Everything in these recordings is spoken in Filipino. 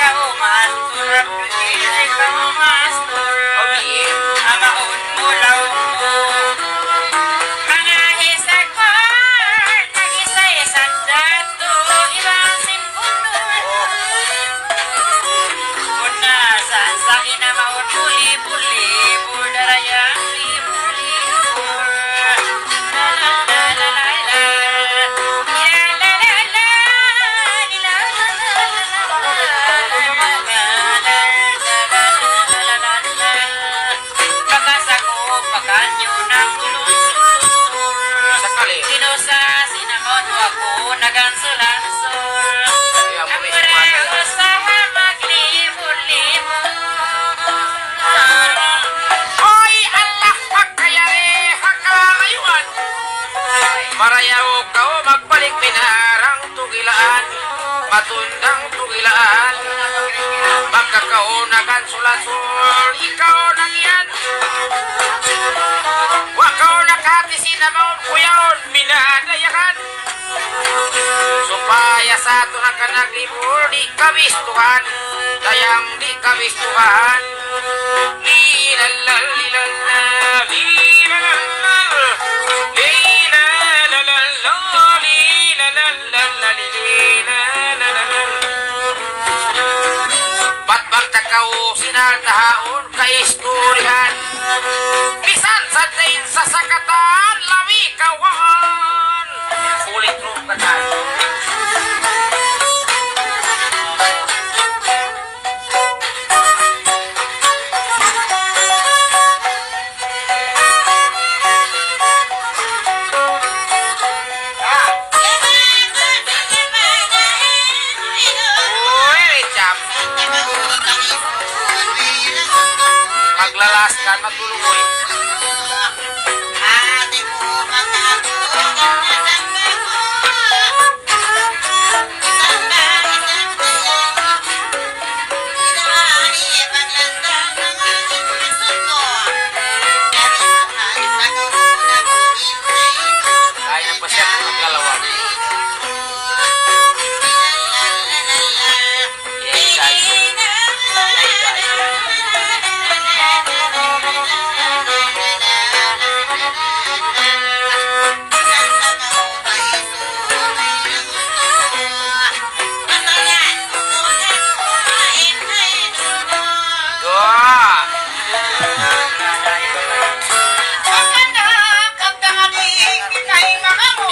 kaumas, turap kini kaumas tur. Amaon mo law mo. Mga hisagpar, nag-isa-isag dato, ibang simpunod. Una sa inamaon puli-puli, burdarayang libur-libur. La la la la la la. Pakanyo ng tulong-tulong. Sinusa, sinamon ako, nagansul-ansul. Ang pareho sa maglibur-libur. Hoy, anak, pagkayari, hakalayuan. Marayaw ka o magbalik pinarang tugilaan, matundang tugilaan. Magkakaunagan sulasul, ikaw nang yan. Wakaw nakatisin na maun kuyaon, minadayakan. Supaya sa ito na ka naglibur, di kabistuhan, dayang di kabistuhan. Lilalal, lilalal, lilalal, lilalal, lilalal, lilalal. Ba't magtakaw sinaltahaon kaisturihan? Bisan sa dain sa sakatan, lawi kawan. Ulit ro katan. Maglalaskan, matulugoy. Kaya na pa siya kung maglalawag.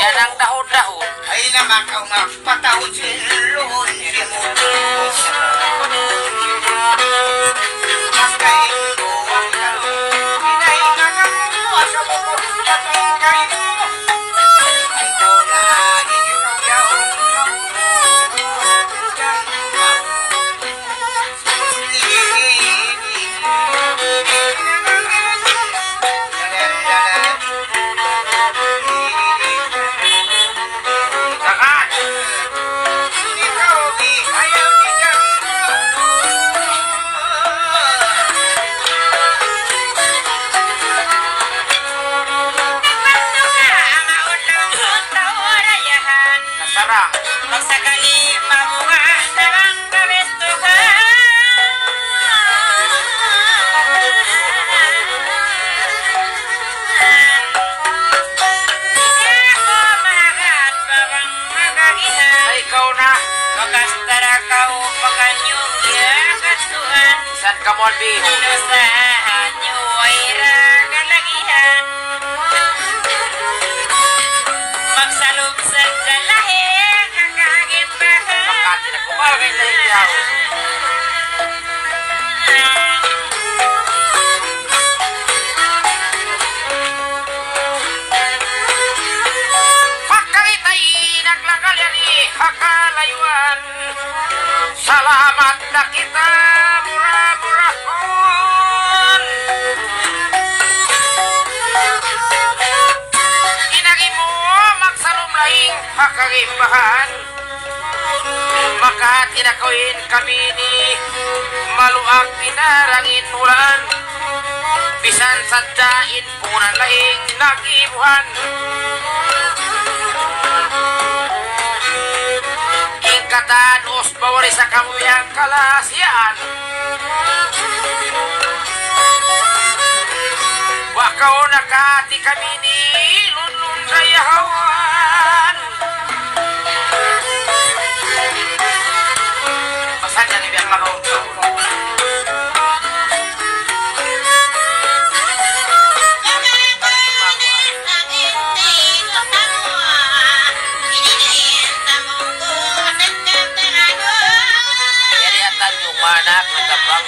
Yan ang dahon-dahon. Ay naman kang magpatawid silun. Sarang. Magsakali mamunga sarang kabestuhan. Ako mahagat babang magagihan. Ay, ikaw na. Makastara kau paganyong yakatuhan. San ka mo albiho? Nasahan nyo ay ragalagihan. Magsalog sa dalahing kakagimbahan. Makati na kumagay na hiyaw. Pagkalitay naglagal yan hakalayuan. Salamat na kita, mura-murahon. Inagi mo magsalumlaing hakagimbahan. Maka tinakawin kami ni maluag pinarangin ulan. Bisan sadyain punan lahing nagibuhan. Ingkatan os bawal Uri sa kamuyang kalasyan. Wakaw nakati kami ni lunlun kayawan. Masan yan ibang makaw. Yariatan yung manak nagkabang.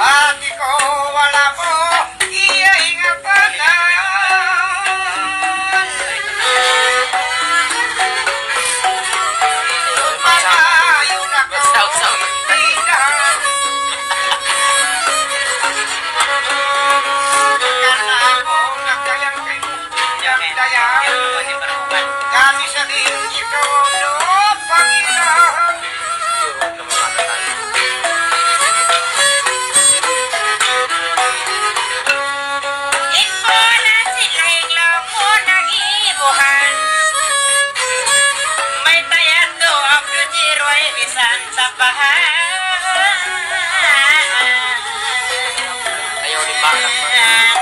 Hati ko wala ko iingatan na. Malayo na ko tindahan. Karena ako nagkayang kay Jamidayan. Kami sa din ikaw no Panginoon. Ayaw ni Bakak.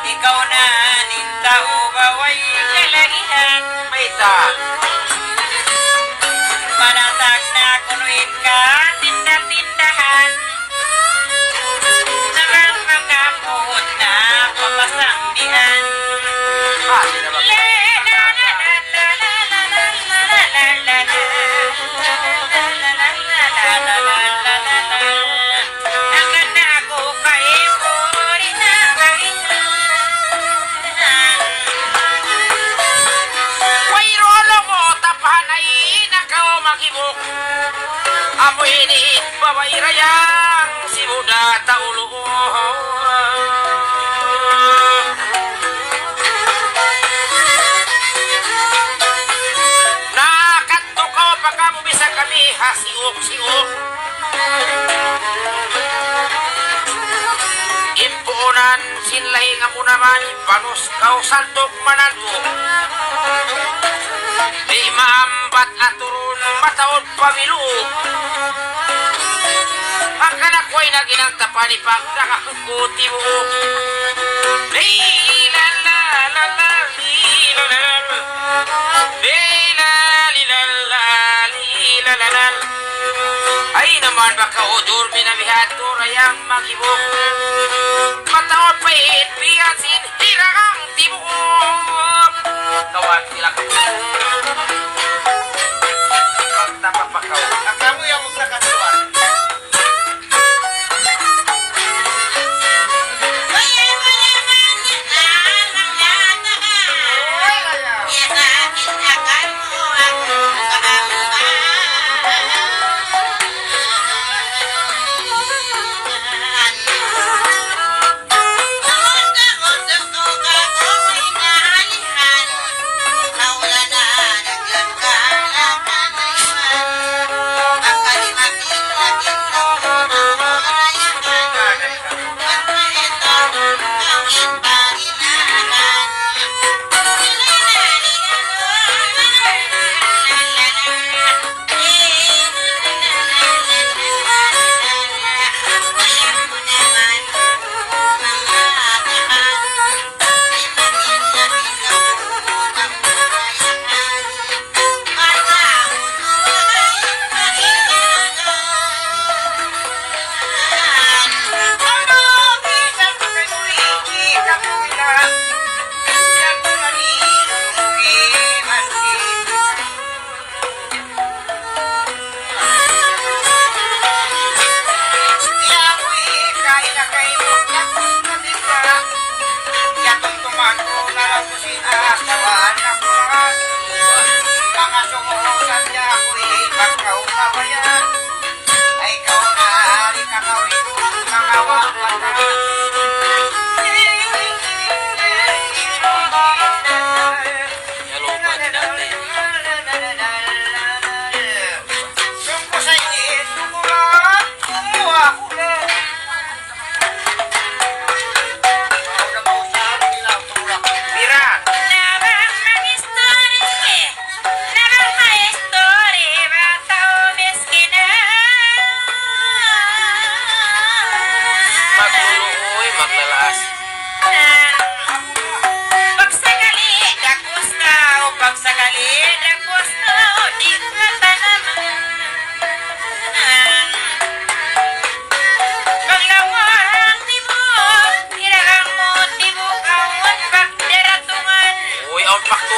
Ikaw na nintao baway kalagihan. May ta. Manatag na kunuin ka tinda-tindahan. Sarang mga puhot na papasangdihan. Ah, sila ba? Way rolo mo tapahan ay nakaw magibok. Amoy iniit babayrayang si Buda taulo. Nakatukaw pa ka mo bisa kami hasiok-siok. Impuunan sinlahi nga mo naman ipanos kau santok manantok. Di maambat aturun mataon pamiluog. Ang kanakoy na ginagtapani pag nakakuti mo. Lila la la la lila la la lila lila la lila la la. Ay naman baka odor minamihator ayang magibok. Mataon pa biyasin hirang tibok. Tawag sila ka. Pagtapapakaw. Ang kamu yang magkakasuan. Naula na nagyan ka na kanaywan.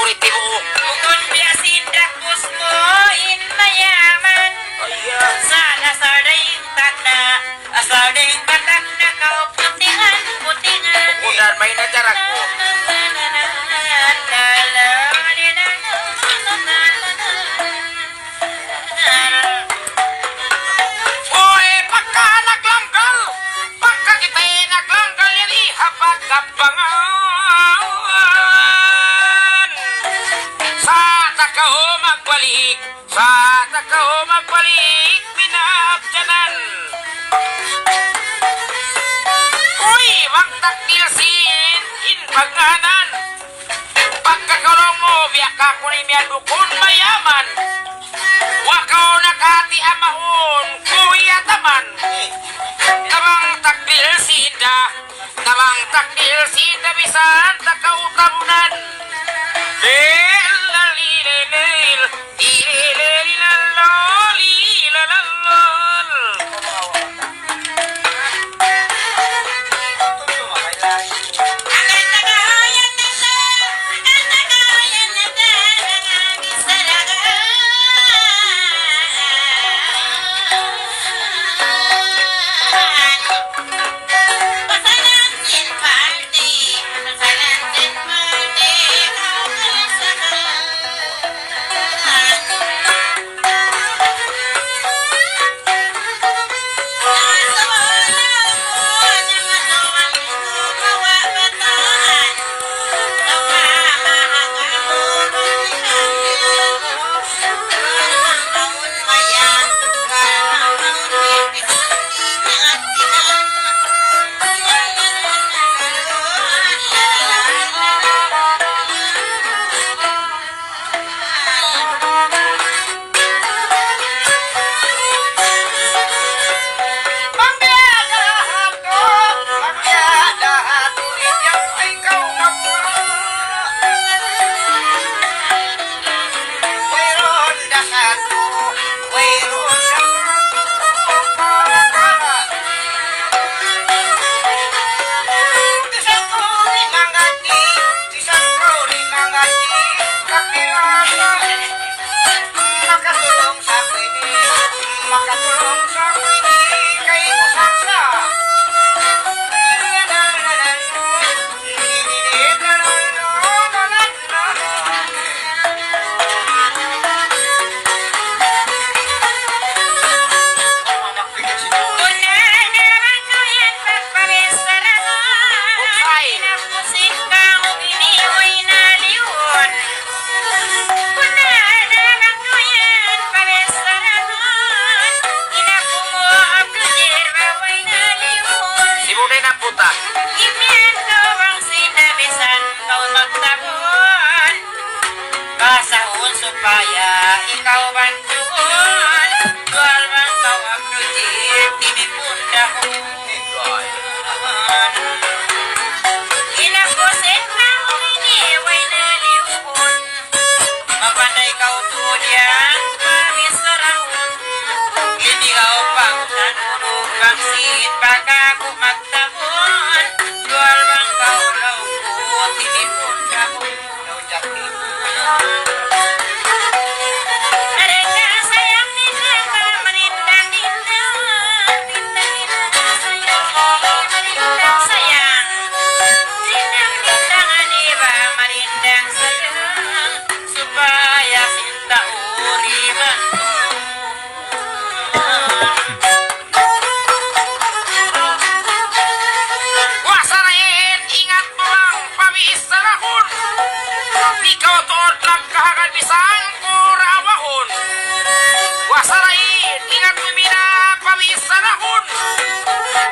ulit tibuok. Bukod biyasindak mo in mayaman. Sana sarding tagna, sarding katak na kauputingan, putingan. Bukudan may najarak ko. Hoy, pagka naglanggal, pagka kita'y naglanggal, yan ihapag kapangan. Sa takao magbalik, sa takao magbalik, pinabjanan. Uy, magtaktilsin, inpanganan. Pagkakulong mo, biyak ka kunin yan dukon mayaman. Wakaw nakati amahon, kuya taman. Namang takdil sida, bisan takautabunan. Lel, lalilelel, ililelilaloli, lalalol. Supaya ikaw bantuan, jual bang kau abdujit, ini pundak inapusin lang ini way na liupon, mapandai kau tudian, pamisarahon, hindi kau pangtan, bangsit, baka ku magtabon, jual bang kau laupot, ini pundak supaya cinta uriman. Wasarain, ingat mo lang, pawisarahon. Ikaw tuod lang kahagan bisang kurawahon. Wasarain, ingat mo mina, pawisarahon.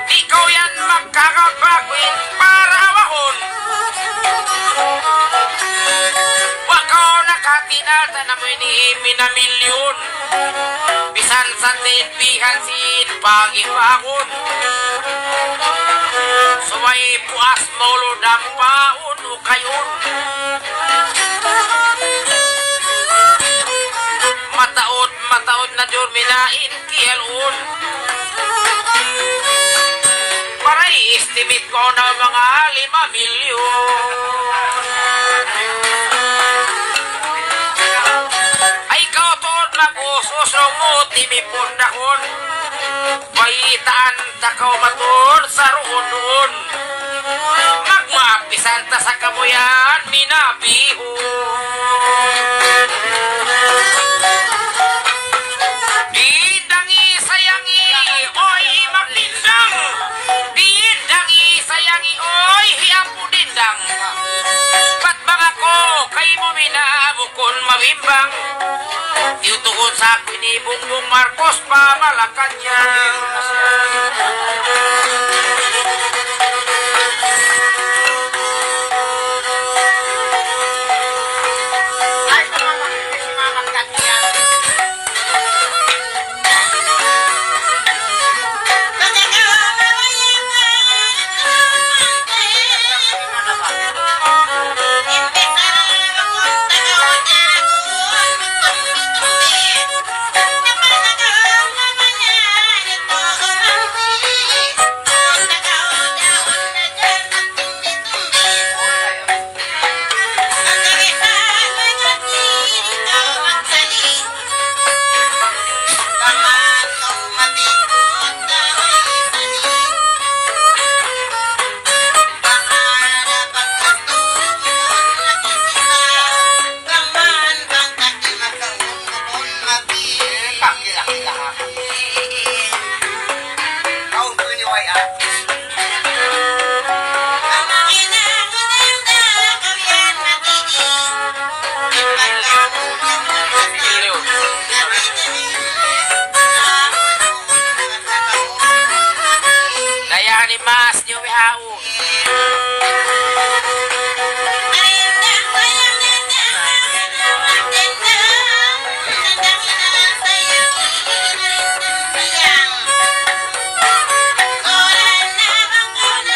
Ikaw yan magkakabagwin parawahon. Wakaw nakatinata na mo ini minamilyon. Bisan sa tinpihan sin pagibakon. Sumay puas maulo dampaon o kayon. Mataod na dyon minain kialun. Para i-estimate ko na mga 5 milyon. pusong mo timipon dahon. Baitaan takaw maton sa roon doon. Magmaapisan ta sa kamuyan minabihon. Didangi sayangi oy magdindang. Didangi sayangi oy hiapo dindang. Ba't mga ko kay mo minabukon mabimbang. Iutuon sa akin ni Bongbong Marcos pa Malacanang. Ay, kumamangkin si Mamang Ganyan. Dayahan ni Mas niyo wihao.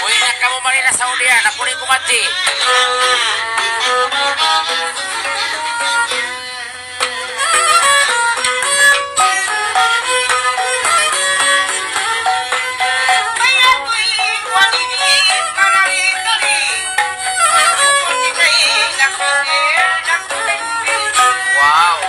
Uy, nakamu marina sa ulian. Ako rin kumati. Wow.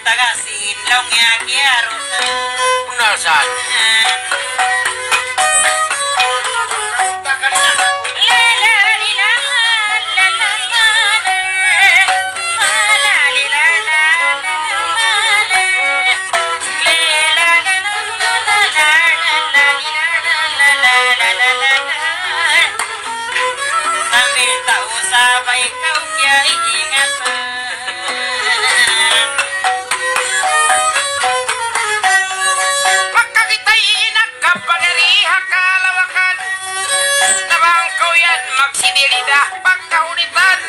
Tagasin long ya kiaro Unasan. Sambil tak usah baik kau kiai ingatan. Magsidilidah pagkaunitan.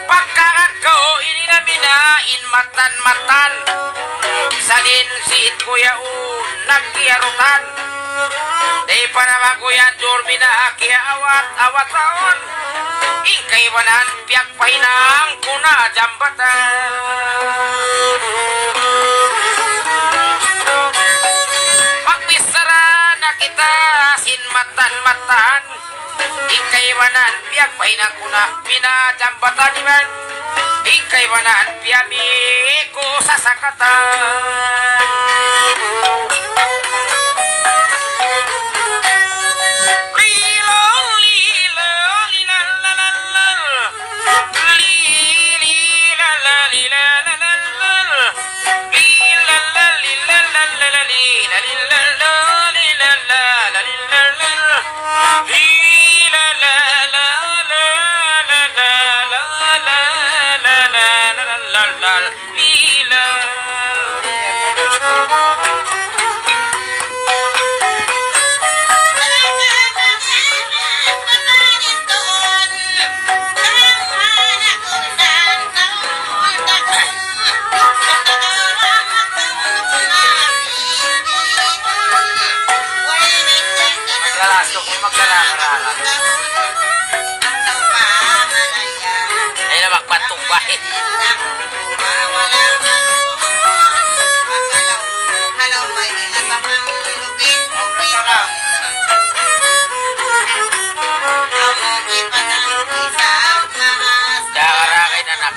Pagkakat ko ini na binain matan-matan. Sa din si kuya nagkiarutan. Di pa naman kuya Dormi na kaya awat taon. Ikay wanan piyak pahinang kuna jambatan. Magbisara na kita sinmatan-matan. Ikay wanan piyak pahinang kuna pinajambatan iman. Ikay wanan piyami ko sasakatan. Ay na magpatong bahay. Dakarakay na nak.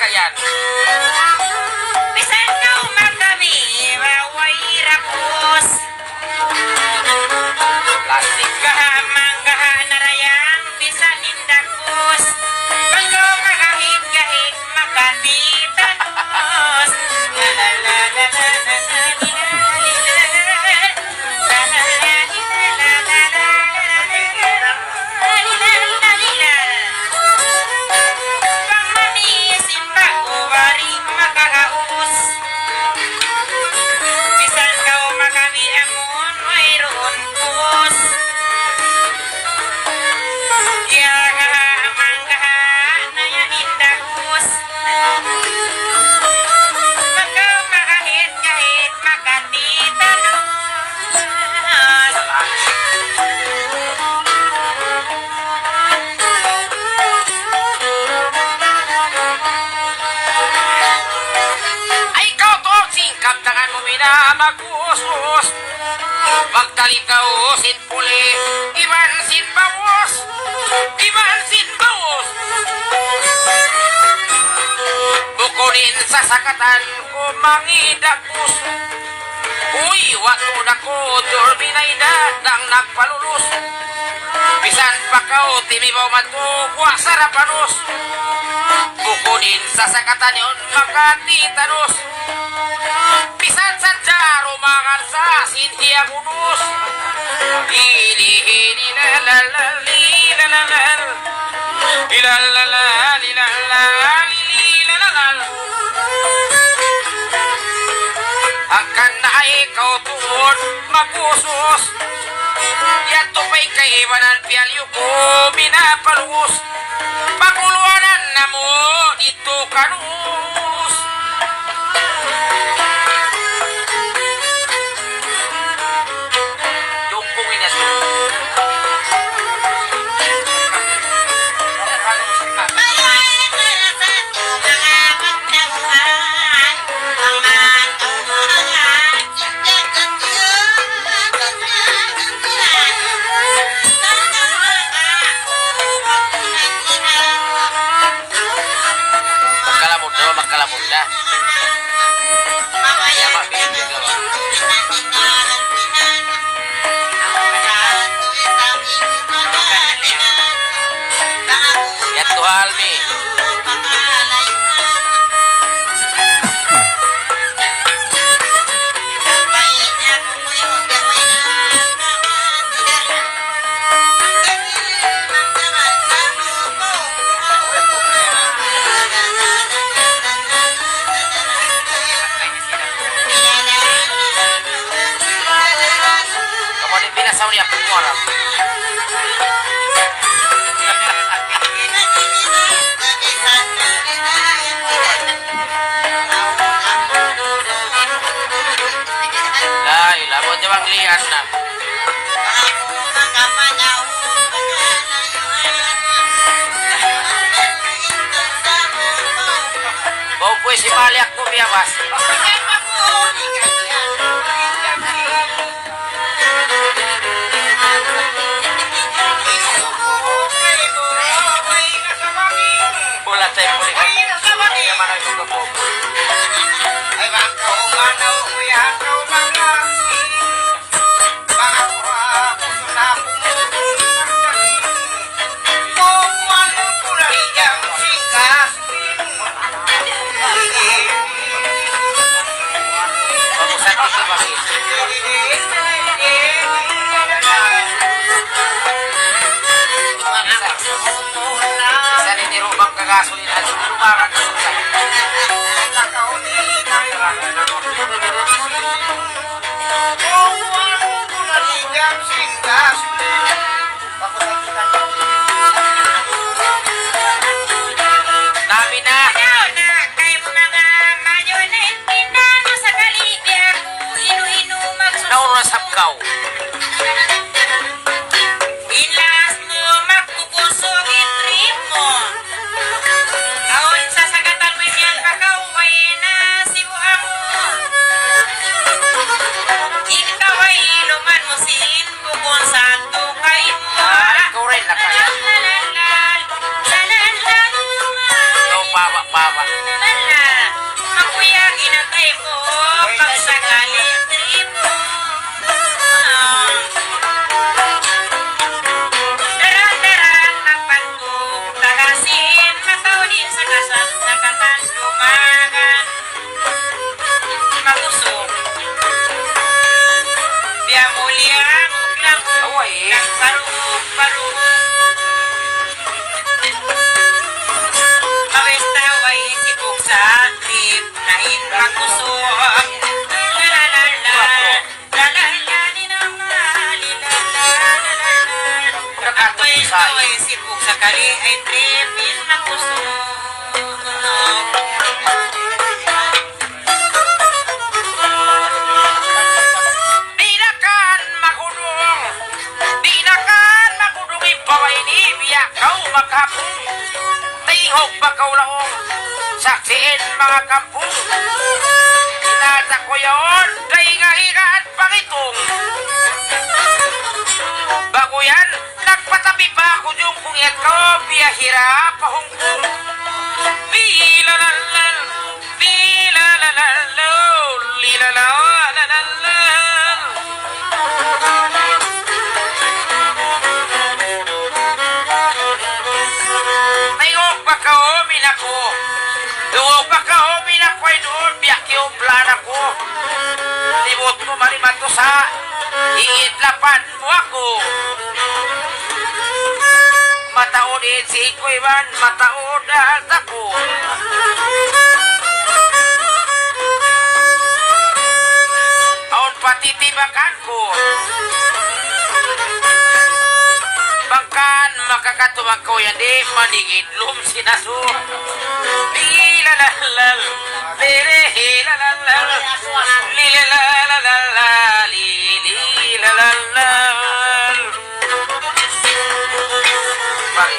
Kayat. Bisan kau magkami, waway rapos. Plastic. Gahamang gahanarayang, bisan indakos. Pagko kahit makatitapos. La la la la la la la Pagmanis, imbago, waring na mag-usos. Magtalikaw sin puli, iman sin bawos, iman sin bawos. Bukunin sa sakatan ko mangidagos. Uy, wato na ko, turbinay dadang nagpalulus. Bisan pa kao, timibaw matugwa sa rapanos. Bukunin sa sakatan yun makatitanos. Bisan sa jaro mangan sa sintiang unos. Hili lalalali lalalal, ilalalali lalalali lalalal. Hangkan na ikaw tuon mag-usos. Yato pa'y kaiwanan piyalyo ko minapalus. Paguluanan na mo dito kanus. Yung pungin na siya. Magkalamod na. Mamaya mabibig ka ba? Yan to Almi. Pinasaw niya po mo aram. Ay, labot niya bang lias na. Bau po si Maliak po biyabas. Bulat tayo po likas. Kaya man ang suga po. Ay bangkaw manaw uyakaw mangasi. Bangkaw puso na pumulong. Kuwan kulay yang singkas. Pamusan ko sa bakit. Isa rin ni Rubang kagasolin at lumakan sa sukay. Nami na! Nauna sa kaw. Ilas mo magkukusog itrip mo. Aon sa sagatan mo yan kakaway na sibuang mo. Ikaw ay iluman mo sin bukon sa tukay mo. Ikaw rin na kaya. Salalal, salalal, Ikaw bawa. makuya ginatay mo pag sakali trip mo. Daran-daran napantog tagasin mataw din sa kasat na katandumagan. Magusok biya muliang lang Away eh. ng parug-parug. Mawestaway sibuk sa trip na magusok. Ako'y sibuk sa kali ay tripin magusok. Dinakan makudong ibaway ni biya kau makapong. Tihog bakaw laong saksiin mga kampung. Inata ko yaon Kau biyahira pahungkong Lilalalal Lilalalalo Lilalalal Nayong pagkaomin ako Doon pagkaomin ako ay doon biyak yung plan ako Limot mo marimato sa Iitlapan mo ako Mataod si Ikoy man, mataod at ako. Aon patitibakan ko. Bangkan makakatumang ko yan di maningidlom sinaso. Lilalalal, lilalalal, lilalalal, lilalalal. Mari.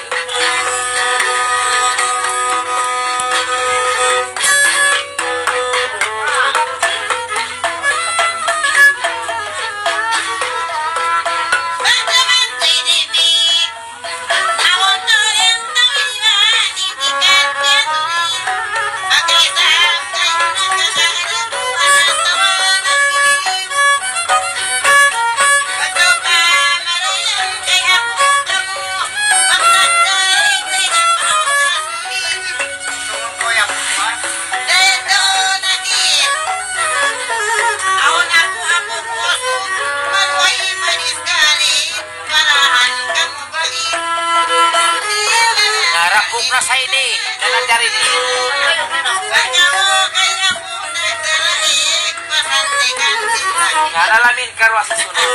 Narapok na sa ini, nanandari ni. Nalalamin karwa sa sunod.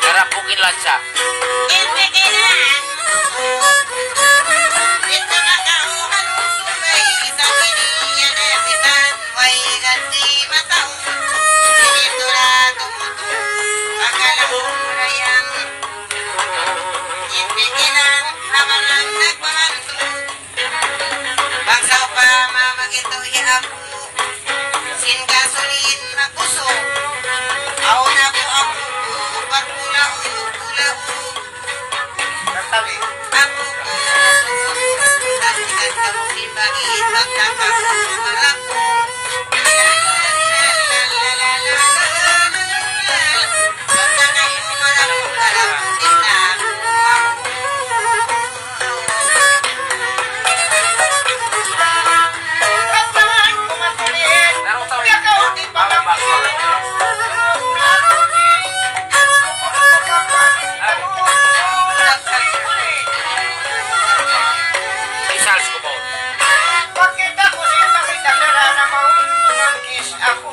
Narapokin lang siya. Sin gasolin na puso Aw na po ako Pagpula-pula Nagtabi Ako po Nasigat ka mo ibagin Magkakapula ko Basta kayo malapot Din na Isals ko po. Bakit ako sinta na mauntung ang kiss ako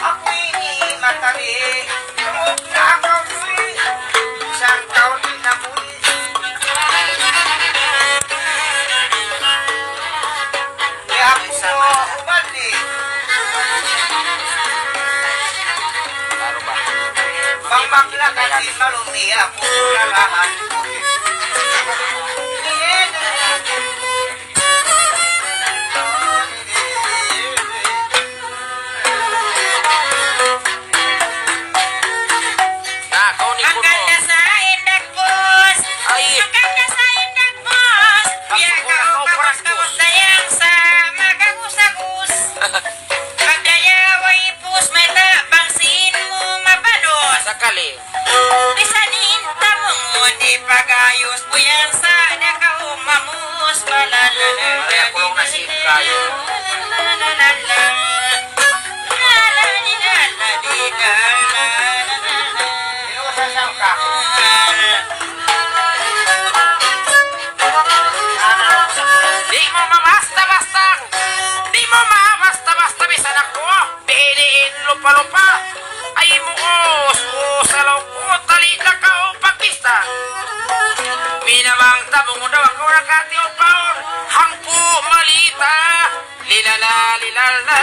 Ako'y ni matali Lumog na ako'y Isang taon na muli Kaya ako umalik Laro ba? Bang maglakad malumi ako lalahan Nakaw ni Kuno. Maganda sa indak, boss. Ay. Maganda sa indak, boss. Biya ka kapag dayang sa magagus-agus. Pagdayaway, pus, may tabangsin mo mabalos. Sakali. Bisanin tamong di pagayos. Buyan sa nakaumamos. Malalala. Ay, ako lang nasip kayo. Inusasaw ka Di mo mamasta-bastang. Di mo mamasta-basta bisan ako. Piliin lupa-lupa. Ay mo salaw ko. Tali na ka o pagpista. Minamang tabong mo daw ako nakati o paon. Hangpo malita. Lilala, lilala,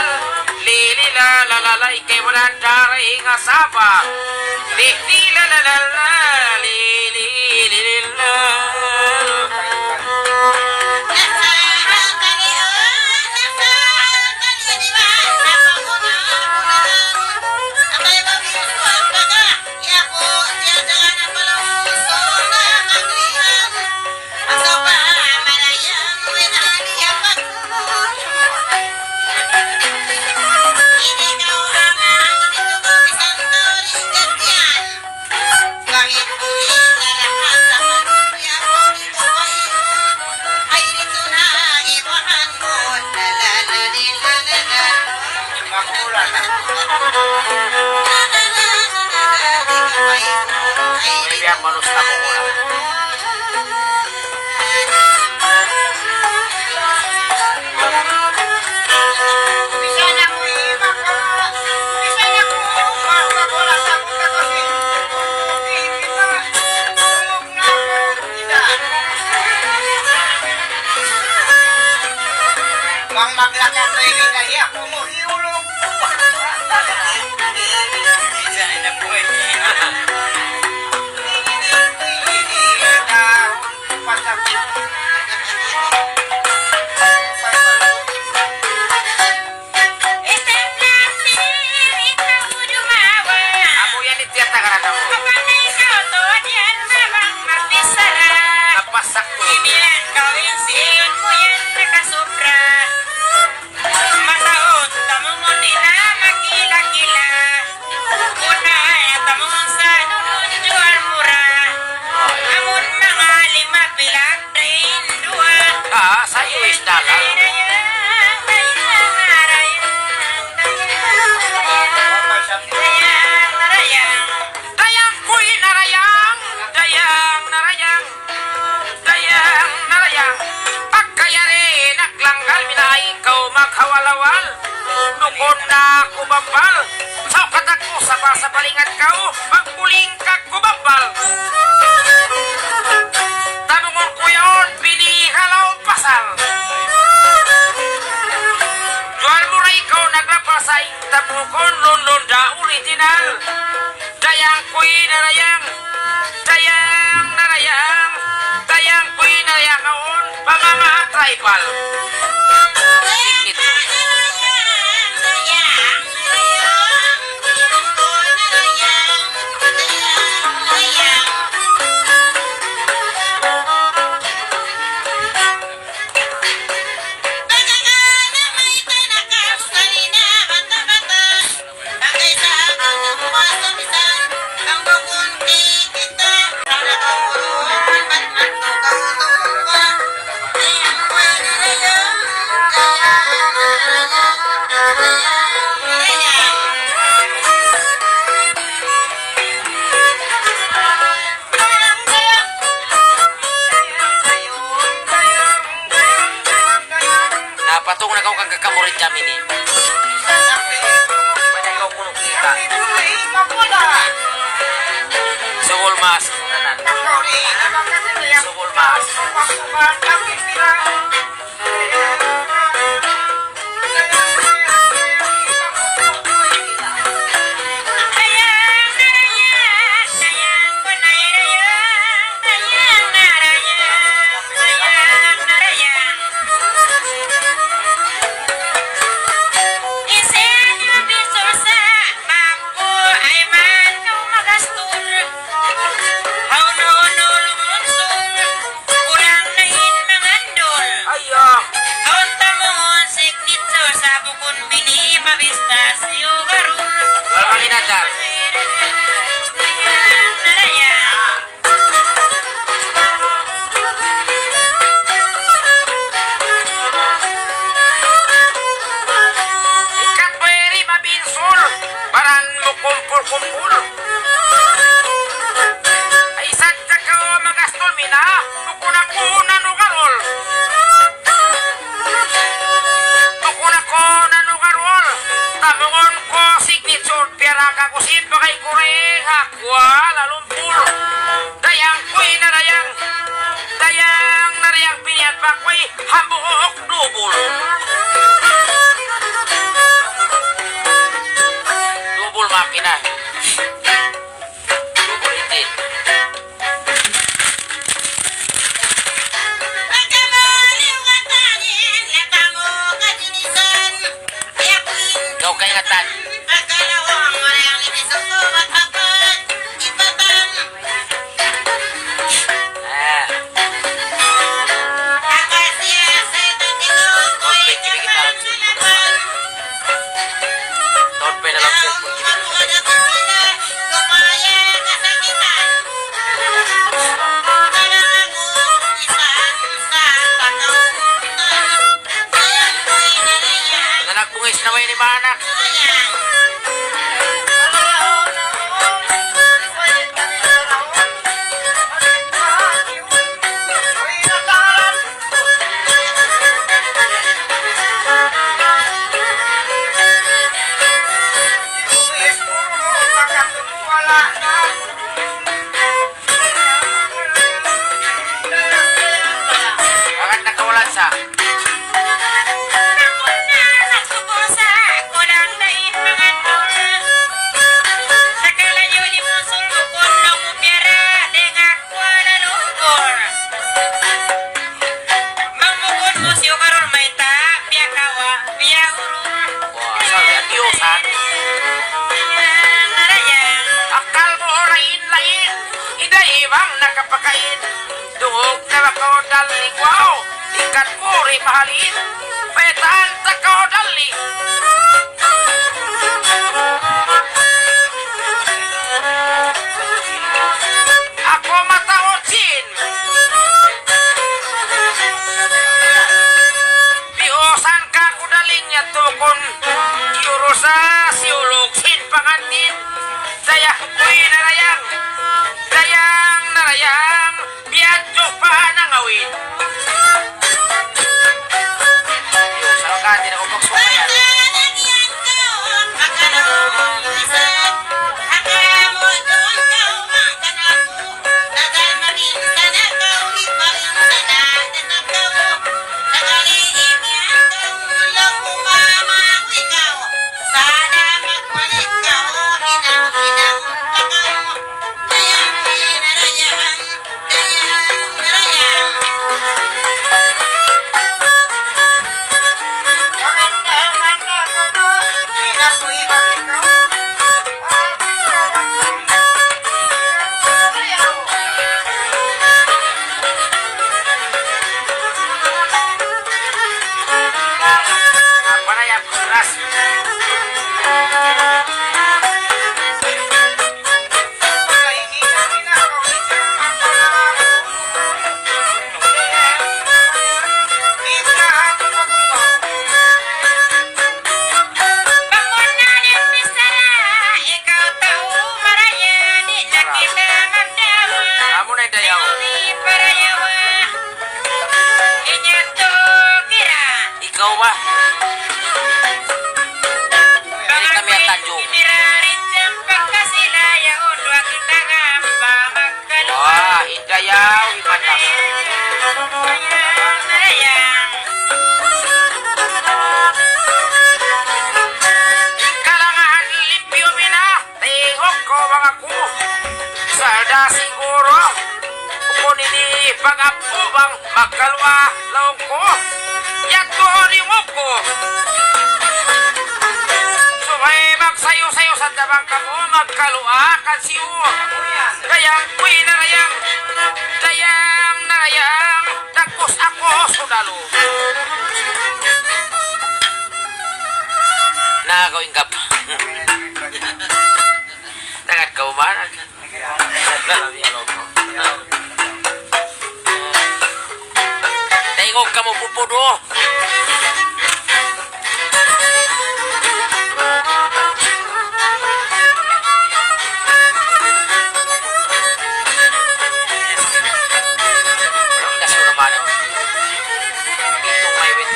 lili. lila la la la ikay wala daray nga sapa. Di la la la la li li li li la. Makulan na. May biyak manus na mo muna. Bisan ako maka. Bisan ako makakulang sa buta kasi. Hindi na. Tulog na ako. Ida. Mang maglakas na hindi kaya ako mo hiulog. Bisan na po Amo yan itiyata ka na mo. Napasak ko. Sa'yo is dalang. Dayang ko'y narayang, dayang narayang, dayang narayang. Pagkayari naglanggal, minay ikaw maghawalawal. Nukon na kubabal, sa katak ko sa balingat kau, magpuling ka kubabal. Tanungon ko yun, pinihalaw pasal. Jual mura ikaw naglapasay, tanungon lon-londa original. Dayang ko'y narayang, dayang narayang, dayang ko'y narayang kaon, pamama tribal. Ito. Napatong na kau kang kakamurit kami ni. Pada kau kuno kita. Sewol mas. Sewol mas. Nadal. Kapweri mabinsul, baran mo kumpul-kumpul. Ay sadya ka o magastol mina, tukuna-kuna no karol. Tukuna-kuna no karol, tamungon ko signature pera kakusin pakay kureng hakwa lalumpul. Dayang kuy na dayang, dayang narayang piniyat pakway hambuok dubul. makina. Ulitin. Pagkamaliw ka tanin, lata mo kadinisan. Yakin, Ikaw kay ngatan. pagkalawang mo na yung linis ang sumat hapad. Ibatan, Ah, akasya sa tutigaw ko'y kapal na laban. taon pa na lang Nang mabuhat ako sila, kumaya kasakitan. Kailangan mo isang sa katautan. Sayang ko'y nalayan, nanagpungis na way ni Manak. sayang. Bakit nakawalan sa? Wah, sabi ang Diyosan. Akal mo lain-lain. Inday ibang nakapakain. Duhog na bakaw daling wow. Ikat mo rin mahalin. Petaan takaw daling. Ako mataotsin. Bihosan ka ko daling niya tukon. Yuro sa siulog sin pangantin. Saya ko'y narayang. Dayang narayang. Biyadyo pa nangawin. Bihosan ka, di na ko magsumayan. Panayam keras. Kamu na dayaw. Ikaw ba? Ini kami at Tanjung. Wah, indayaw, imanak. Kalangan limpyo mina, tihok ko mga ku. Salda siguro. Kung ini pag-apubang magkalwa laong ko. Yato mo ko. Sumay magsayo-sayo sa dabang kamo magkalwa kan siyo. Dayang kuy narayang. Dayang narayang. Dagpos ako sudalo. Nakakawin ka pa. Tangat ka umanak. Naglalami ang loob mo. Tingog ka mo pupudo. Walang gasyo naman yun. Itong may win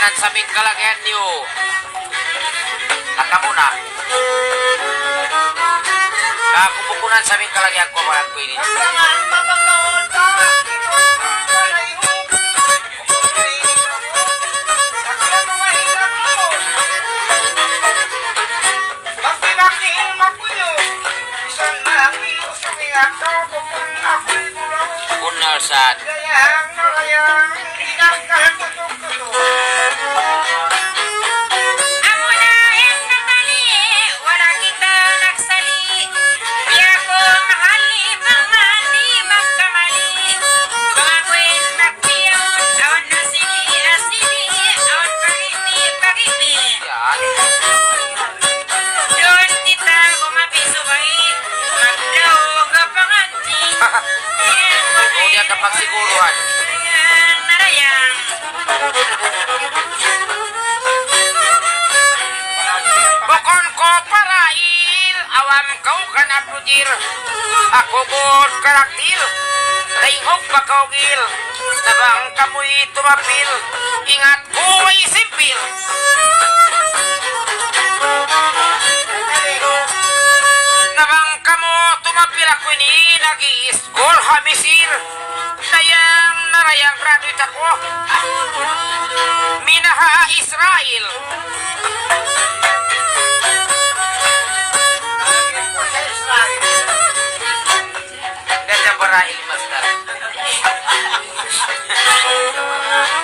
kupukunan sa aming kalagayan niyo. At ako na. Kupukunan sa aming kalagayan ko mga ko ini. Tangan mapagkaon ka, walay hug. Sakla mga hilang mo. Bakti-bakting mapuyo. Isang malaki o sumingat ka, kung ako'y mulaw. Kunar sa Dayang narayang, inangkal tutok-tutok. Amo na ang natali, wala kita nagsali. Biya ko mahali, mga di magkamali. Mga kwin magpiyaw, awan na sili, awan pagiti. yan. Doon kita kumapisubay, maglaog ang panganti. O diya kapag siguruhan. Narayang. Bukon ko parail, awam kau kanapujir. Ako bot karaktil, daingog pakaugil. Nabang kamoy tumapil, ingat buhay simpil. Nabang kamo tumapil ako ini nag-i-score hamisir. Dayang narayang graduate ako. Minaha Israel. Nalagyan ko sa Israel. Ganda Barail Master.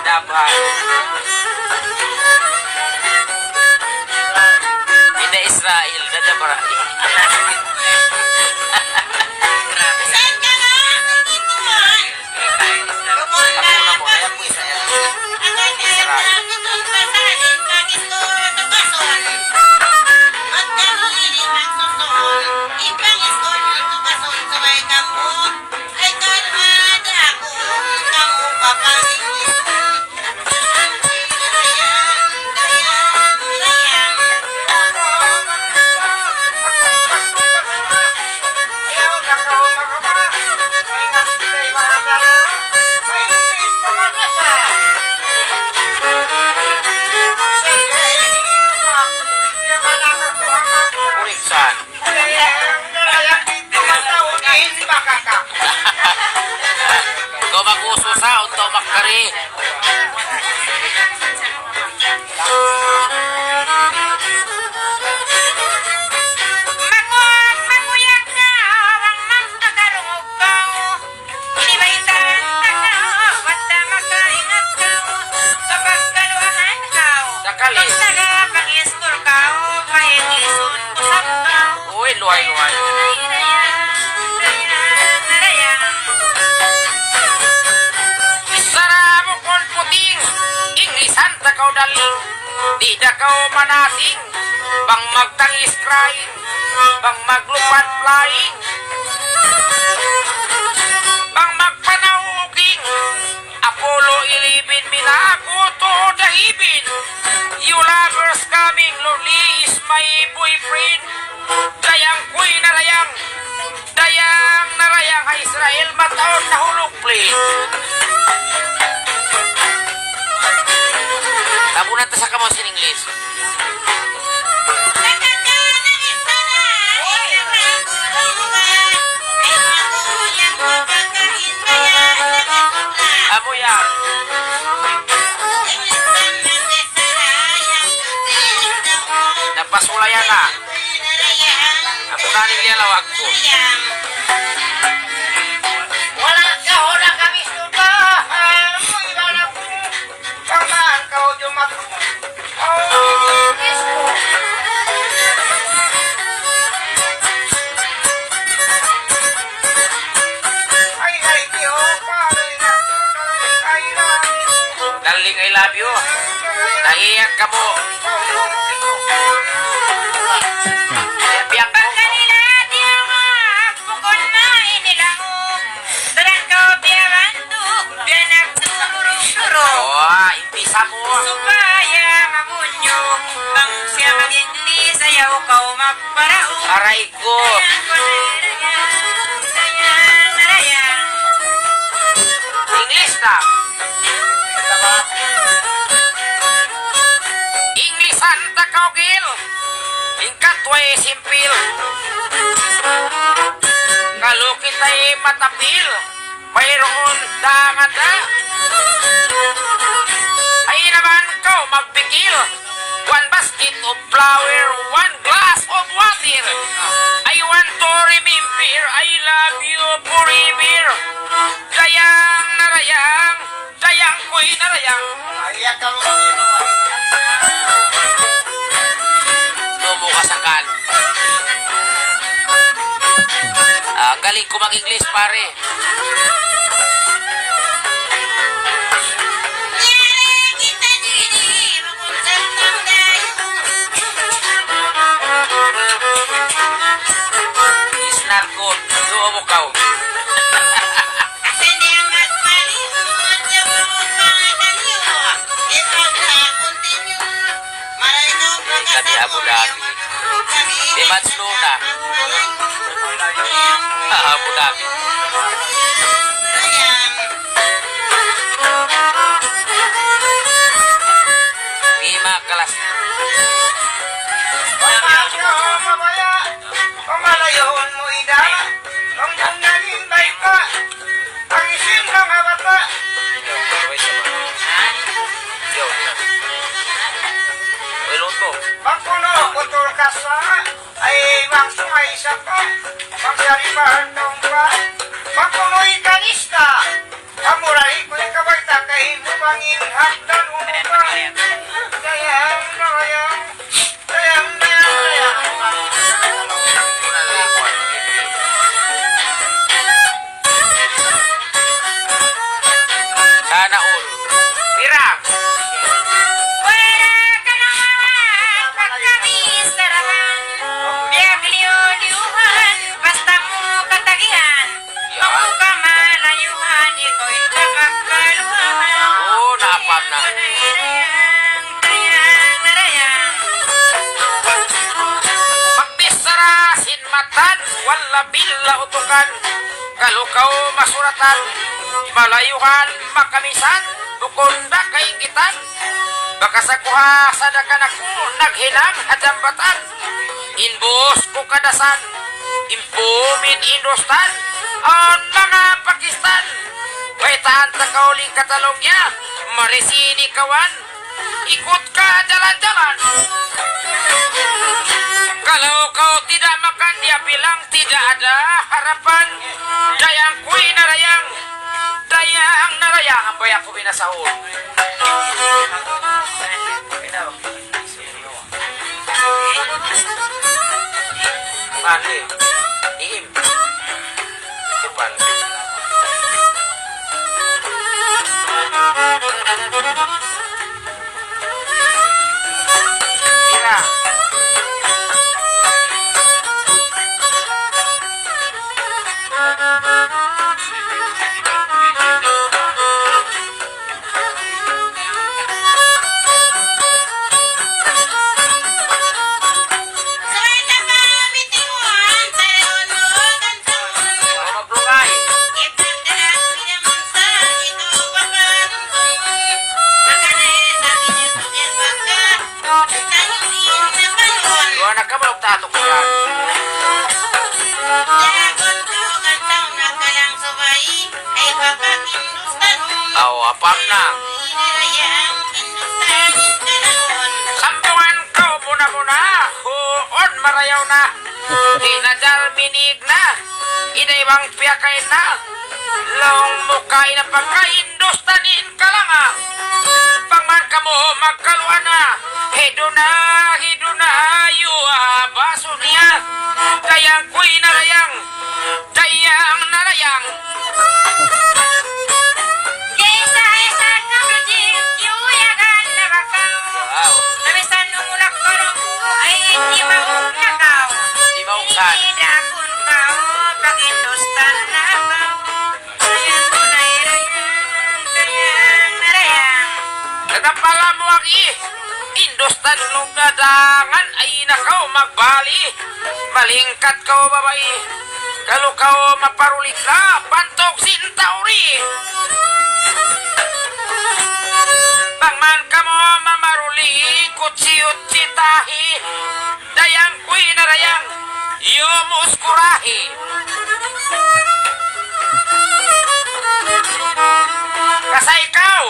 Dapat. Hindi Israel, ganda Barail. Saan ka nga? Dito nga. Ako na mo, kaya po isa yan. Ang kaya na pasalin ka dito sa kason. At kalulirin ang susun. Ibang iskon ito kason sa may kamu. Ay kalmada ako. Kamu papangin iskon. Layang. Ayaw na ka umagaba. May nagsila'y mga dala. May nagsis pamagasa. Sige, iniiyak. Hindi ka nakakuha ka. Kuriksan. Dayang narayang dito mataunin baka ka. Ikaw mag-uso sa unto makari. Magwag, maguyag ka, ang magkakarungog ka. Inibaitan ka, basta magkaingat ka. Kapag kaluahan ka, Sakali. pagtaga, pag-iskul ka, pahingisun, usap ka. Uy, luhay-luhay. Saramo kon puting, Inglisan takaw daling, di dakaw manasing, bang magtangis crying, bang maglupan flying, bang magpanawuging, Apollo 11 minago to dahibin, you lovers coming, lonely is my boyfriend, dayang kuy narayang, ha Israel, mataon na hulog please. Tabunan ta sa kamos in English. Amo yan. Nagpasulayan na. Ako na nila lawag ko. Wala ka, wala kami suda. Amoy wala ko. Kaman ka o dumago. Oh, isko. Ay, ay, tiyo, pare na. Ay, Darling, I love you. Naiyak ka mo. Biyak mo. Pagkanila di ang bukod na inilangon. Dalang ka biyarantuk, biyanak tururong-turo. Oh, impisa mo. Supaya mabunyo, bang siya mag-indi, sayaw ka magparao. Aray ko. Narayang. English na. simpil. Kalau kita'y matapil, mayroon danganda. Ay naman kau magpikil. One basket of flour, one glass of water. I want to remember I love you forever. Dayang narayang, dayang ko'y narayang. Ayak ka mo nino. Lumukasakan. Galing ko mag-English, pare. Nyari kita diri makunsap ng dayo. It's not good. Doon mo kaw. Kasi di ang magpalihod yung makupangakan niyo. Ito na continue. Maray ko Kadi Abu Dhabi. Di Barcelona. Abu Dhabi. Lima kelas. Pagkakyo mamaya, pamalayon mo ida, ang bunalin ba ka, ang isim ng bata. Pagpuno putol ka sa, ay bang sungay sa ka, magsaribahan ng ba, pagpuno'y kanista, amuray ko'y kabarta kahit bangin hagdan umupa. Dayang narayang, dayang narayang. Sana all. Pira. Wala ka naman pagkabisarahan. Biyak liyo-liyuhan, basta mo katagihan. Ako ka malayuhan, iko'y nakakaluhan. Oh, napam na. Narayang, dayang, narayang. Magbisara sinmatan, wala bila utukan. Kalukaw masuratan, malayuhan makamisan, bukunda kaingitan. Baka sa kuha sa dagan ako, naghinang hadambatan. Inbos ko kadasan, impumin indostan, ang mga Pakistan. Waitaan takauling katalongnya, marisini kawan, ikut ka jalan-jalan. Kalau kau tidak makan, dia bilang tidak ada harapan. Dayang kuy narayang, dayang narayang. Ang bayak ko binasahod. Mali. Iim. Depan. Mira. Sabay ka pa bitiwan, sayon mo gansaon. Mablungay. Ipagdalas pinamunsa, ito papanungkong. Makanay sabi niya kukil baka, sa hindi na panon. Doon na ka ba tato ko yan? Lagon ko gansaon na kalang sabay, ay papakindustanon. Aw, apam na. Inirayang kindustanin ka naon. Sampungan kau muna-muna, huon marayaw na. Dinadal minig na, inaibang piyakain na. Long mukay na pagkaindustanin ka lang ah. Pangman ka mo magkalwa na, hido na, yuwa, baso niya. Dayang kuy narayang, dayang narayang. Desa-desa na kajing, yuyagan na bakaw. Wow, Nabisan nung ulak torong, ay hindi maunakaw. di mauksan. Idakon kao, pag-industan na kao. Sayang ko na irayang, dayang narayang. Nagapala mo ang Indostan nung dadangan ay nakaw magbali. Malingkat kao babay. Kalau kau maparulik na, bantog sintauri. Bangman ka mo mamarulik uli kutsi-utsi tahi dayang kuy narayang yomus kurahi kasa ikaw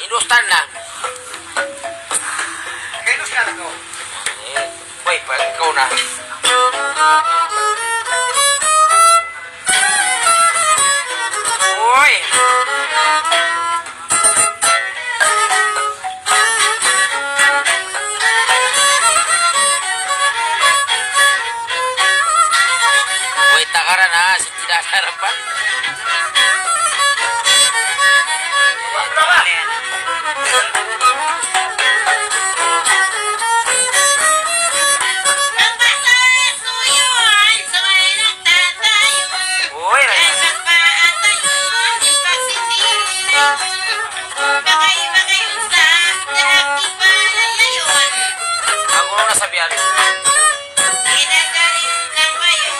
industan lang Kailos na ako. Wait, pag ikaw na. Uy! Uy, takaran ha. Si tidak harapan. Ang kasasuyuan sa may nagtatayuan. Uy! Ay magpaatayuan di pagsisilan. Bagay-bagay unsa, naaktibalan ngayon. Ako nung nasabihan. Pinagaling kang bayon.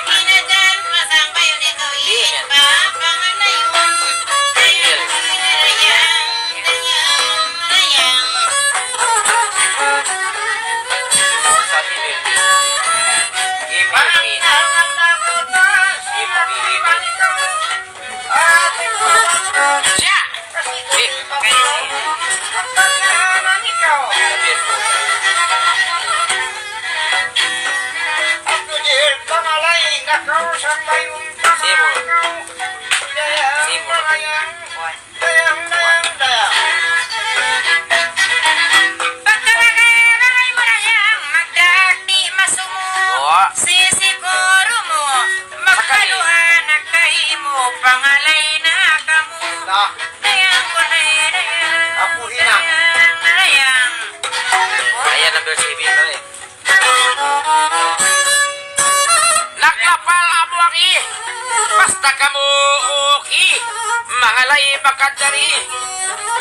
Pinadal pa sang bayon, ikaw iin pa pangalayon. Dayang dayang, dayang. Sabi din. Give me a Parang minute. naman na po na. Sinabihan ikaw. Ate ko. Siya! Kasi Eh, ang tanyanan ikaw. sabihin ko. Ako dihil pangalay. Nakaw sa mayong Simo. pangakaw. Dayang, Simo. dayang. Dayang, dayang, dayang. Pagkabagay mo na yang magdagdi masumo. Oo. Sisiguro mo, magkaluhan na kay mo, pangalay na kamo. Na, Dayang ko na dayang, ako hinang. dayang. Ayan ang bersibin na rin. Naglapal amo aki. Basta kamu uki. Mangalay makadari.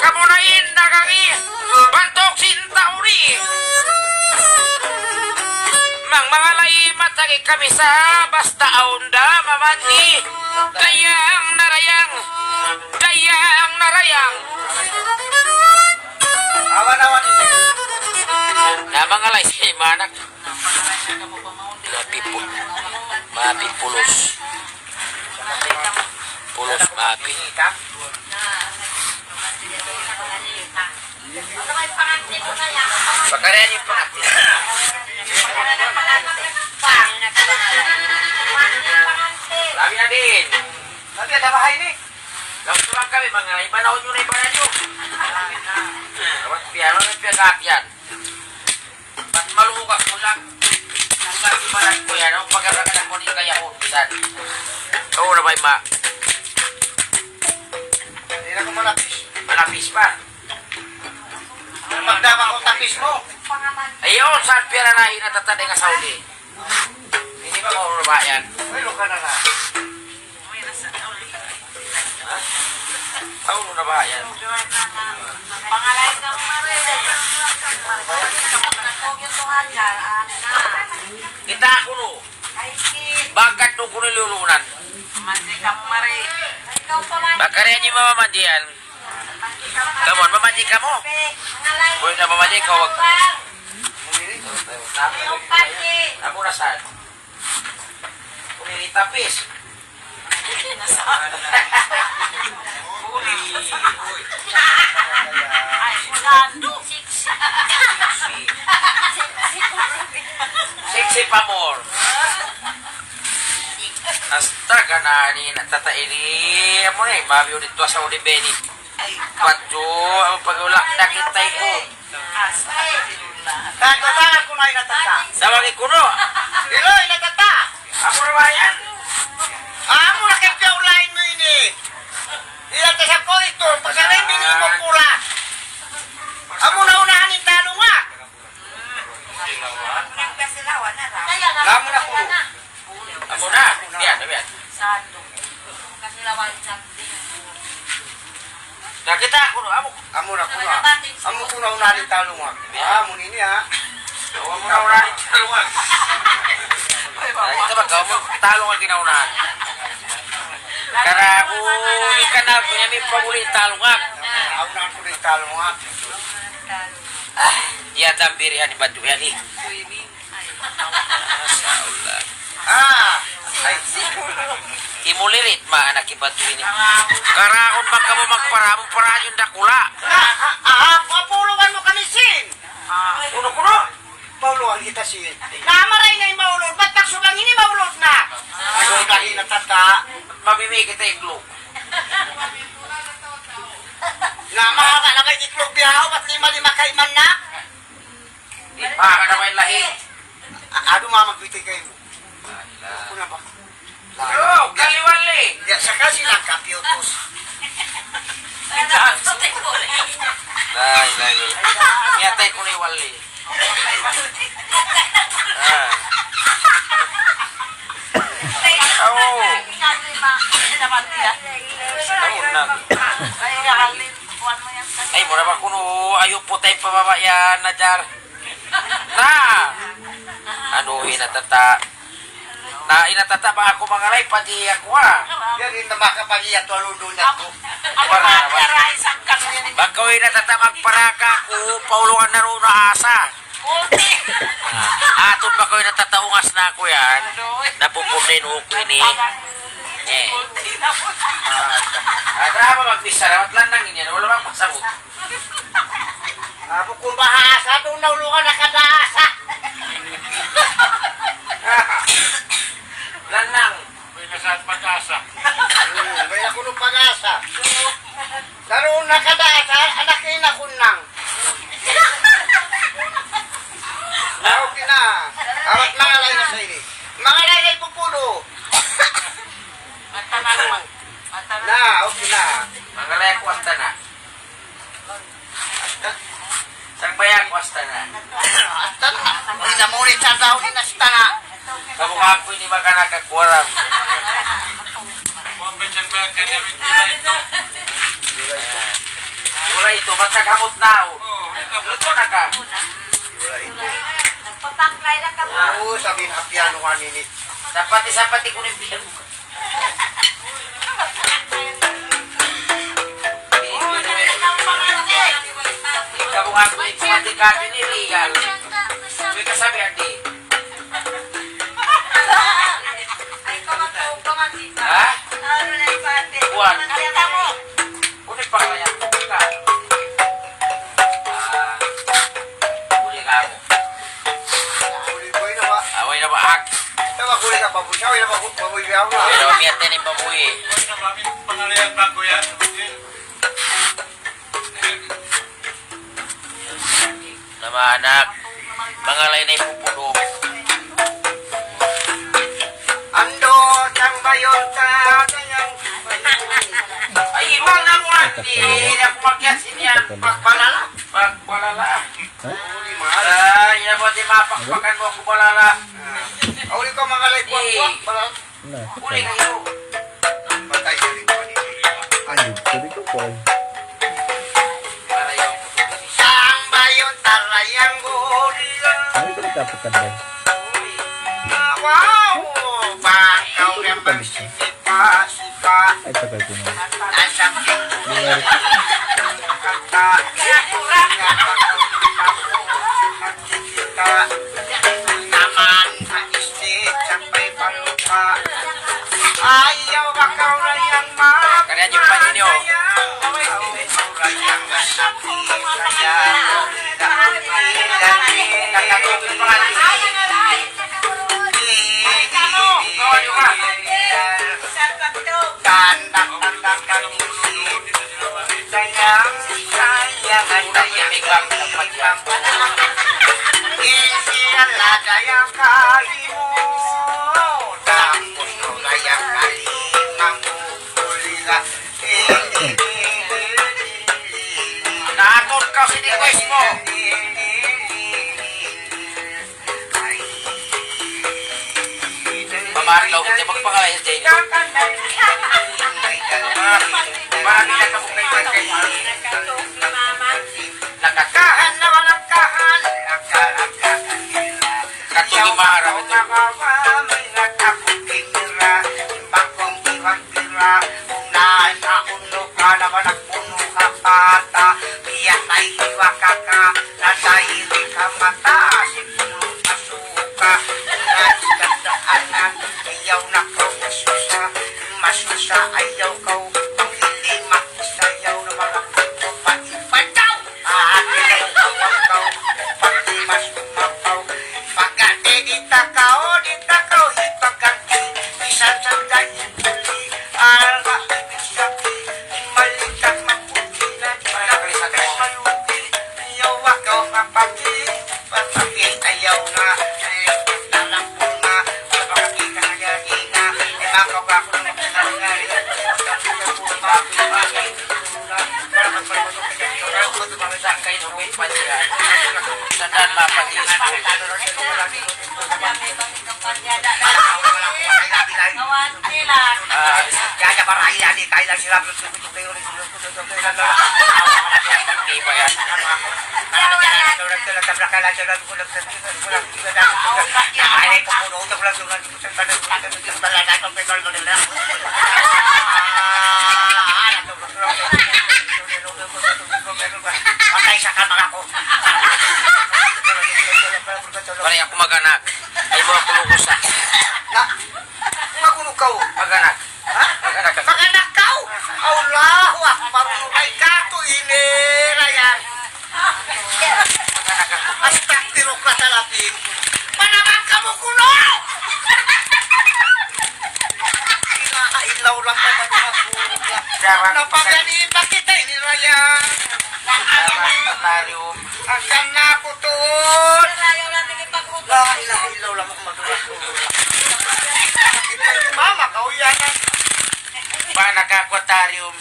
Kamunain nagari. Bantok sintauri. Mang mangalay matagi kami sa basta aunda mamandi. Dayang narayang. Dayang narayang. Awan-awan ini. Na mangalay sa imanak. Mapipul. Mapipulos. Pulos mapi. Kita. Pagkaryan yung pangatin. Lami na din. Nanti ada bahay ni. Langsung lang kami, mga ipanahon nyo na ibanan nyo. Dapat piano na piagat yan. Ba't malukak mo lang? Ang ibanan ko yan, ang pagkakanak mo ni kaya ko. Bisan. Oo na ba ma? Hindi na ko malapis. Malapis pa. Magdama ko tapis mo. Ayun, saan pira na inatatad nga Saudi? Hindi ba mo na ba yan? Ay, luka na na. Ha? Taon na ba yan? Pangalay ka mo rin. Kita ako no. Bagat no ko nilulunan. Bakarin niyo mamamandiyan. Come on, mamandi ka mo. Pwede na mamandi ka, wag. Ako na saan? Kung nilitapis. Sexy pa more. Hasta ka na ni natataili mo na eh. Mabiyo dito sa Ulibeni. Padyo, ang pag-ulak na kitay ko. Tangan ko na inatata. Sawagin ko no. Dilo, inatata. Ako na ba yan? Amo na kaya ulain mo ini. Ilang sa ko ito. Pagsanay, bini mo pula. Amo na unahan ni talo nga. Lamo na ko. Ako na. Yan, yan. Nakita ko no, amo. Amo na ko na. Amo ko na unahin talungan. Amo nini ha. Amo mo na unahin talungan. Nakita ba ka mo talungan kinaunahan. Kara ko ikan na punya mi pamuli talungan. Amo na ko ni talungan. Dia tambiri ani batu ya ni. Masyaallah. Ay Imulirit ma anak ibatu ini. Karakon baka mo magparamong parahan yung dakula. papulungan mo kami sin. Kuno kuno. Pauluan kita sin. Namaray na yung maulod. Ba't pagsulang ini maulod na? Maulod lagi na tata. Mabibig kita iklog. Namaha ka na kay itlog bihaw. Ba't lima-lima kaiman na? Di pa ka na may lahi. Ano mamagwitay kayo mo? Ako na ba? Yo, kaliwali. Ya, saka silang kapyotos. Ay, Nyatay ko ni wali. Ay, mura ba kuno ayo po tayong pababa yan, Najar? Na! Ano, inatata? Na inatata ba ako mga lay, pati ako ha? Yan yung namakapag-iya to aludo na to. Baka ko inatata magparaka ko, paulungan na ro na asa. Aton ba ko inatataungas na ako yan? Napupunin ko ini. Drama magbisara, at lang nang inyan, wala bang masabot. Ako kung bahasa, doon na ulungan na kadasa. Lanang. May nasaan pag-asa. May nakunong pag-asa. Daroon na kadasa, anak ina kunang. Okay na. Awat mga lay na sa ini. Mga lay pupulo. Na, okay na. Mga lay kwasta na. Sang bayan kwasta na. Atan, huwag na muli sa daw ni nasta na. Kamukha ko hindi ba ka nakakwaram? Wala ito, ba't naghamot na ako? Luto na ka. Oo, sabihin hapiano ka nini. Sapati ko ng bilang mo. Kamukha ko yung pumati ni legal. May kasabihan di. Ha? Buwan. Kunin pa kaya ko ka. Kuli ka mo. Kuliboy na ba? Away na ba ak? Tama kuli ka baboy. Away na baboy biyaw na. Pero miyat din yung baboy eh. Nama anak, mga lain ay pupulo. Ando, sang bayon ka, kanyang Ay, ibang na mo hindi ako magyasin yan. pagpalala. Pagbalala. Uli mahal. Ay, inabot yung mapakpakan mo ako balala. Uli ko mga lay kuwak-kuwak. Balal. Uli kayo. Patay ka rin ko nini. Anjing, tadi ko po. Para yung Sang bayon tarayang gurilan. Ano ko nagkaputan ba? Wow! Bangkaw ng magsisipa-sipa. Ay, tagal ko na. Nasa Lugar. kanta. Nagkikita. Naman ang istit sampai palupa. Ayaw bakaw rayang mga Kaya yung pa ninyo. rayang nasabi kaya Nakatulog pa nga. Tandang-tandang kami sayang sayangan dayang pagpagpag Isialada yang kalimu Tampun rayang kalimamu Kulila Naatol ka sa request mo. Mamari lang hindi magpangalayan dyan. Marami na kamukay kay Kahan na walang kahan, akal-akalan nila. Katong imaharap ito. May nagkakukimira, bakong iwag-tira. Kung nasa uno ka naman nagpuno ka pata, biyak ay hiwa ka ka, nasahiri ka mata, sipulo ka suka. Kung nagdadaanan, ayaw na kau masusa, masusa ayaw kau, kung hindi makusayaw na malaking pa ipataw. Ayaw kau, pati mas umapaw. Pagkati ditakaw, ipagkati, isang sanday ipuli, alga ibig sabi, malikat maputi na pinakasakay maluti, ayaw akaw mapati, patapin ayaw na, talang bunga, mapakati ka na gagina, makaw ako na magkakangari, Sakay na may panyan. Sandaan mapag-iis mo. Hindi ba yan? Patay sa kamang ako. Pare ako mag-anak. Ay mo ako lukusa. Magulo ka. Mag-anak. Ha? Mag-anak ka. Mag-anak ka? Allahu Akbar. Ay kato inera yan. Mag-anak ka. Astagfirullah ka talapin. Manaman ka mo kuno! Inailaw lang ka mag-anak. Napaganin ba kita iniraya? Aquarium. Ang ganda ko doon. Ilaw lang ako mag-anak. Mama, kauyan na. Ba naka-aquarium.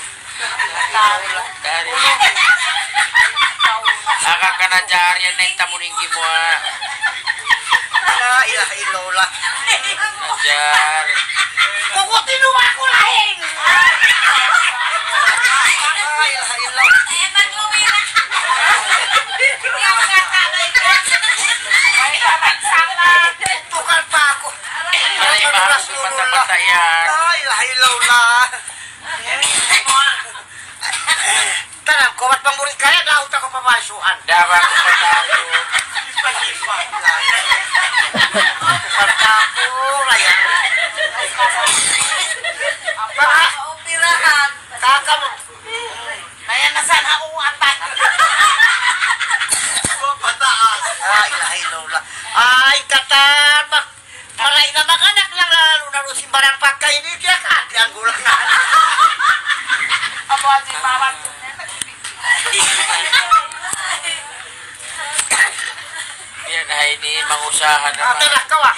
Aquarium. Aka ka na dyan na yung tamuninggi mo ha. Ilaw lang. Najar. Kukutin mo ako lahing! Ilaw. Tukal pa ako. Pare mahal ko mata-mata yan. Ilaw lang. Tanang ko, ba't bang murid kaya? Daot ako pamasuhan. Dapat ko aquarium. Kanta ko, raya. Baka, kakamo. Kaya nasan ako apat. Pataas. Ilaw lang. Ay, katan. Maray na mga anak lang lalo na rin simbarang pagkainit. Kaya katiyan ko lang na. Abo at si Mama. Yan ay ni mangusahan naman. Tanak ka wa.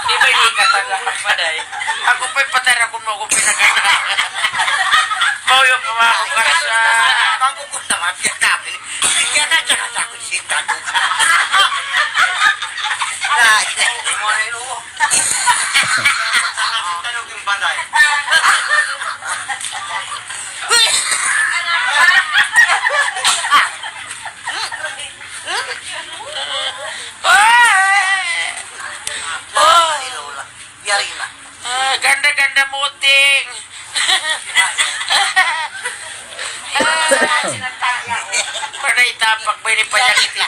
Di ba hindi ka talagang paday? Ako pa'y patay na kung mo akong pinaganak. Mauyo pa mga akong karasa. Pangukot naman siya kami. Kaya ka siya kasakot si Tato. Hindi mo na ilo. Tanong yung banday. Ilola. Yari na. Ganda-ganda muting. Panay tapak ba ni panyakit ini?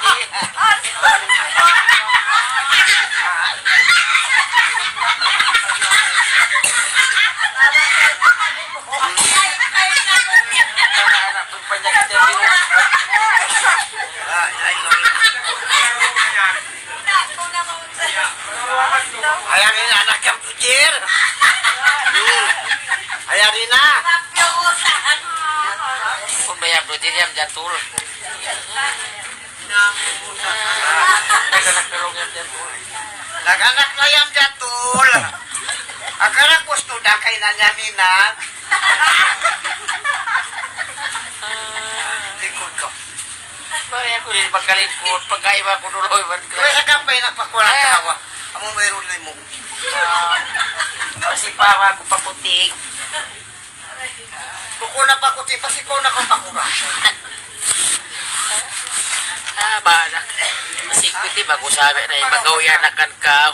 Anak-anak pun panyakit ini. Ayan rin anak yung tujir. Ayan rin na. Kung bayang bro, diri ang jatul. Naganak na yung jatul. Naganak na yung jatul. Akala gusto na kay na niya nina. Likod ko. Pare ako din pagkalingkod, pagkaiba ko nuloy. Kaya sa kampay na pakulang kawa. Among mayroon na mo. Kasi pa ako paputik. Kuko na pakuti, pasiko na kong pakurang. Banak. Masikuti, mag-usabi na yung magawian na kan ka.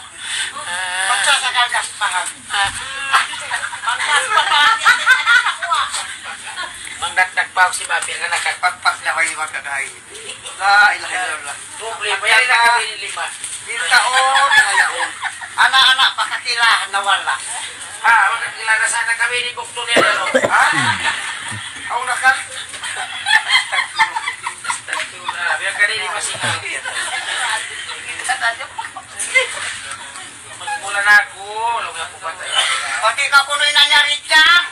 Magsasakal gaspahan. Mangdagdag pa ako si Babi nga Pagpag na kayo magkagahay. La ilaha illallah. Problema yan na kami ni Lima. Taon, hayaon. Anak-anak pakakilahan na wala. Magkakilala sana kami ni Bukto niya. Ha? Ako na ka? Biar kanini masih Magmula na ako. Alam nga po patay. Pati ka punoy nangyari dyan.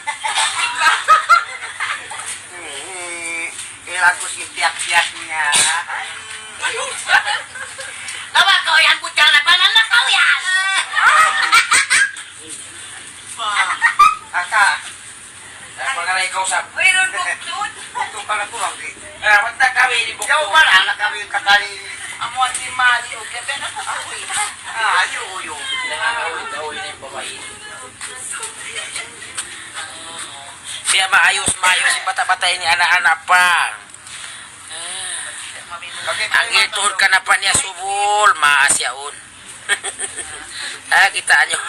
Ilang ko si tiyak-tiyak niya. Tawa ko yan po dyan. Pananakaw yan. Aka. Pangalay ikaw sa... Mayroon buktun. Ito pala ko lang. Magta kami ni Bukto. Ikaw pala na kami kakali. Amo si Mali o gabi na ako. Ayo. Nangangawin-awin na yung babae. Kaya maayos-maayos yung bata-batay ni anak-anak pa. Ang ituhod ka na pa niya subol, maas yaon. Kitaan nyo.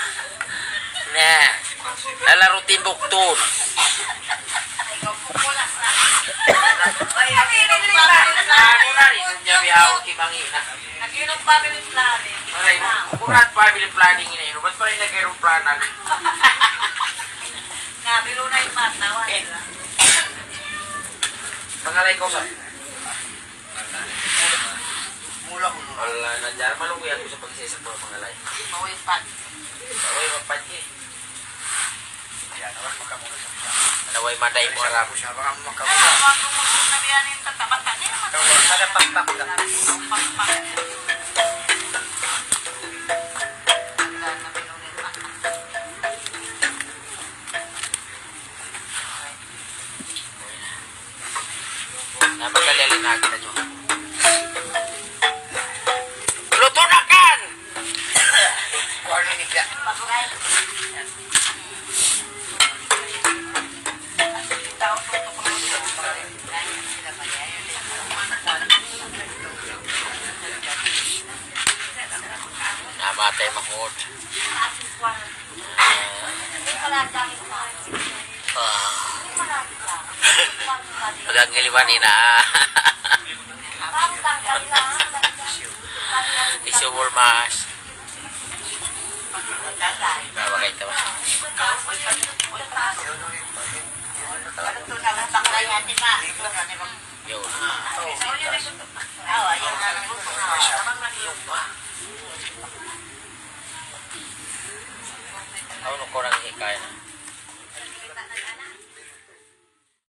Nalaro timbukton. Ano na rin, niya biyaw kimangina. Nag-inom family planning. Maray, kukurat family planning ina yun. Ba't pa rin nag-aeroplanan? Nabilo na yung matawa. Pangalay ko sa... Mula ko. Wala na dyan. Malungkoy ako sa pag-isisip mo pangalay. Mawin pa. Naway mapadye. Yan, awas makamula sa siya. Naway maday mo arap. Siya, baka Kaya makamula. ako gusto na biyan yung tatabata niya. Kada pakpak ka. Napagalalin na kita nyo. Luto na kan! Kuha na ni Pia. Namatay makod. Magagiliwan na. Isumur mas. Bawa kayo ito ba? Yun. Ako nung kurang hikaya na.